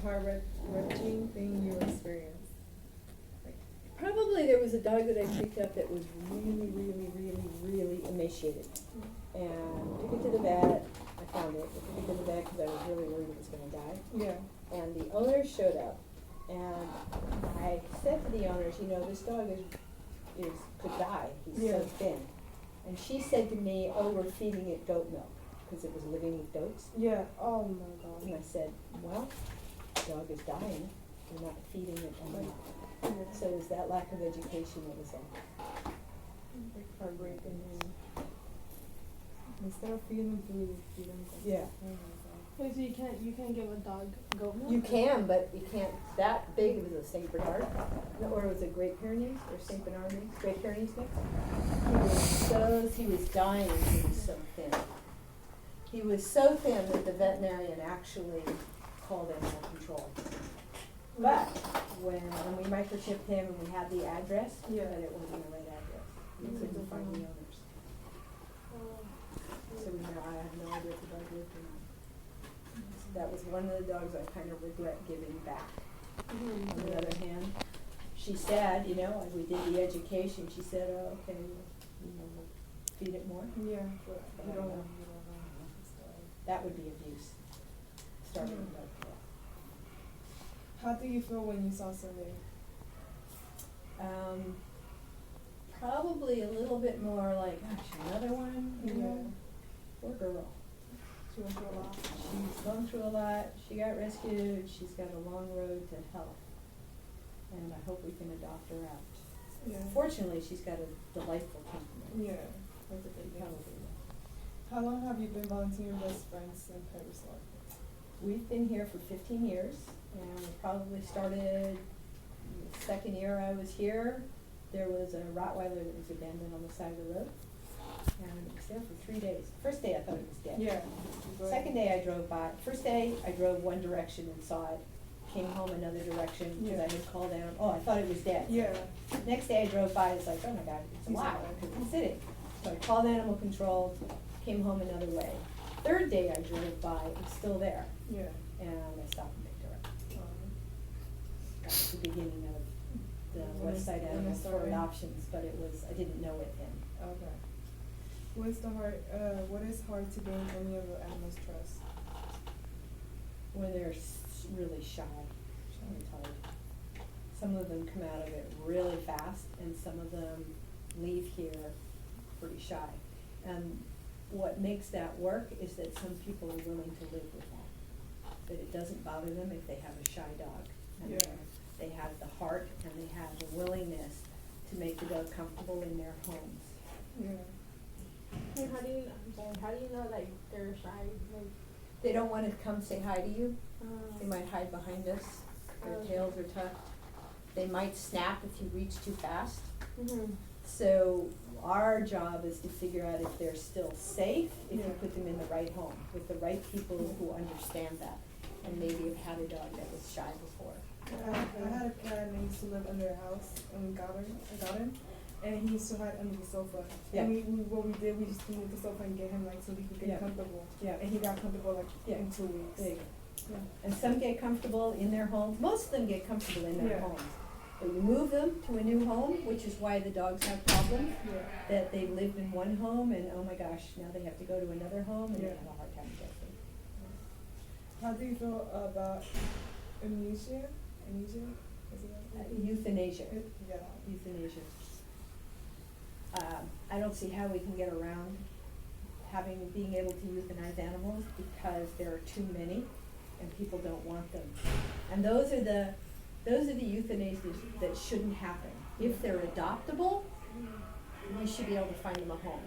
heart-wrenching thing you experienced? Probably there was a dog that I picked up that was really emaciated. And took it to the vet, I found it, I took it to the vet because I was really worried it was gonna die. Yeah. And the owner showed up, and I said to the owners, you know, this dog could die, he's Yeah. so thin. And she said to me, oh, we're feeding it goat milk, because it was living with goats. Yeah. Oh my God. And I said, well, the dog is dying, we're not feeding it enough. Yeah. So it was that lack of education that was all. Heartbreaking. Instead of feeding them food, feed them goat. Yeah. Oh my God. Wait, so you can't give a dog goat milk? You can, but you can't, that big, it was a Saint Bernard, or it was a Great Pyrenees, or Saint Bernard mix, Great Pyrenees mix. He was dying, he was so thin. He was so thin that the veterinarian actually called animal control. But when we microchipped him and we had the address, Yeah. but it wasn't the right address. We couldn't find the owners. So I have no idea if the dog lived or not. That was one of the dogs I kind of regret giving back. On the other hand, she said, you know, as we did the education, she said, oh, okay, we'll feed it more. Yeah. But you don't know. That would be abuse. Starting with that. How do you feel when you saw Sunday? Probably a little bit more like, gosh, another one, you know? Poor girl. She went through a lot. She's gone through a lot, she got rescued, she's got a long road to health. And I hope we can adopt her out. Yeah. Fortunately, she's got a delightful temperament. Yeah. That's a big She deal. probably will. How long have you been volunteering with Friends and Pet Resort? We've been here for 15 years, and we probably started the second year I was here. There was a Rottweiler that was abandoned on the side of the road, and it was there for 3 days. First day I thought it was dead. Yeah. Second day I drove by. First day I drove one direction and saw it. Came home another direction because Yeah. I had called down. Oh, I thought it was dead. Yeah. Next day I drove by. It's like, oh my God, it's alive because it's sitting. So I called animal control. Came home another way. Third day I drove by. It's still there, Yeah. and I stopped and picked her up. Um, That's the beginning of the When West Side it Animals for started. Adoptions, but I didn't know it then. Okay. What is hard to gain any of the animals' trust? When they're really shy, it's hard. Some of them come out of it really fast, and some of them leave here pretty shy. And what makes that work is that some people are willing to live with that. That it doesn't bother them if they have a shy dog. And Yeah. they have the heart and they have the willingness to make the dog comfortable in their homes. Yeah. And how do you know like they're shy? Like, They don't want to come say hi to you. They um, might hide behind us. Their Okay. tails are tucked. They might snap if you reach too fast. mhm. So our job is to figure out if they're still safe, if you Yeah. put them in the right home, with the right people who understand that, and maybe have had a dog that was shy before. I had a cat and he used to live under a house and I got him and he used to hide under the sofa. Yeah. And what we did, we just moved the sofa and get him like so he could get Yeah. comfortable. Yeah. And he got comfortable like Yeah. in 2 weeks. There you go. Yeah. And some get comfortable in their homes, most of them get comfortable in their Yeah. homes. But you move them to a new home, which is why the dogs have problems, Yeah. that they lived in one home and, oh my gosh, now they have to go to another home and they Yeah. have a hard time adjusting. How do you feel about amnesia? Amnesia? Is it that? Euthanasia. Yeah. Euthanasia. I don't see how we can get around being able to euthanize animals because there are too many and people don't want them. And those are the euthanasias that shouldn't happen. If they're adoptable, we should be able to find them a home.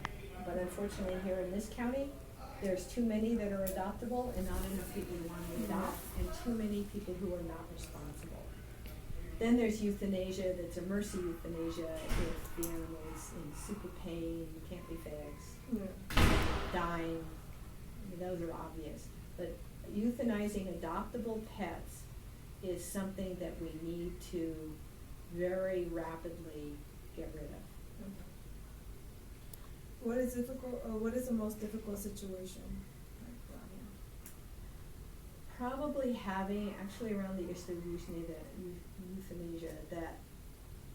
But unfortunately here in this county, there's too many that are adoptable and not enough people who want to adopt and too many people who are not responsible. Then there's euthanasia that's a mercy euthanasia if the animal is in super pain, can't be fixed, Yeah. dying. I mean, those are obvious. But euthanizing adoptable pets is something that we need to very rapidly get rid of. What is difficult, or what is the most difficult situation? probably having, actually around the issue of euthanasia, that,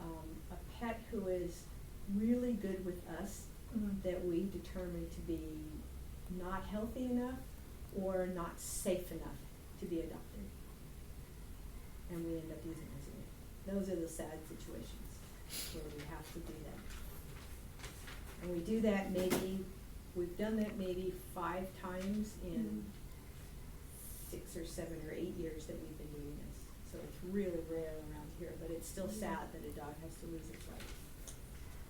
a pet who is really good with us, Mhm. that we determine to be not healthy enough or not safe enough to be adopted. And we end up euthanizing it. Those are the sad situations where we have to do that. And we do that maybe, we've done that maybe 5 times in 6 or 7 or 8 years that we've been doing this. So it's really rare around here, but it's still sad that a dog has to lose its life.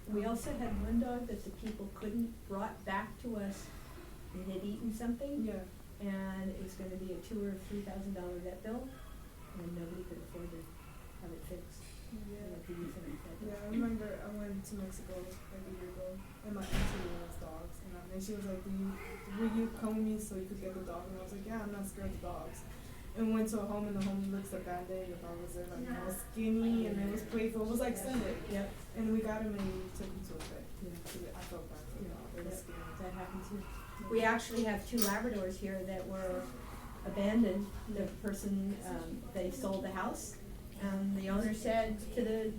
We also had one dog that the people brought back to us. It had eaten something. Yeah. And it was gonna be a $2,000 or $3,000 vet bill, and nobody could afford to have it fixed. Yeah. They had to euthanize that dog. Yeah, I remember I went to Mexico like a year ago, and my auntie loves dogs, and she was like, will you come with me so you could get the dog? And I was like, yeah, I'm not scared of dogs. And we went to a home, and the home looks abandoned, the dog was there, like, all skinny, and it was playful, it was like Sunday. Yep. And we got him, and we took him to a vet. Yeah. So I felt bad for the dog, it was Yep. scary. That happened too. We actually have 2 Labradors here that were abandoned. The person, they sold the house, and the owner said to the,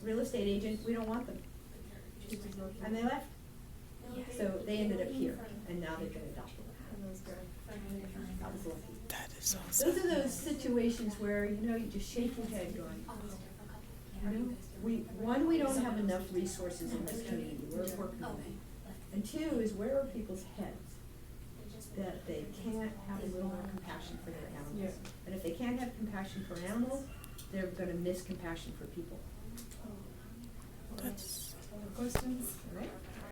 real estate agent, we don't want them. Which is lucky. And they left. So they ended up here, and now they've been adopted. And it was good. That was lucky. That is awesome. Those are those situations where, you just shake your head going, we don't have enough resources in this community, we're working on it. And 2 is, where are people's heads that they can't have a little more compassion for their animals? Yeah. And if they can't have compassion for animals, they're gonna miss compassion for people. That's Questions? All right?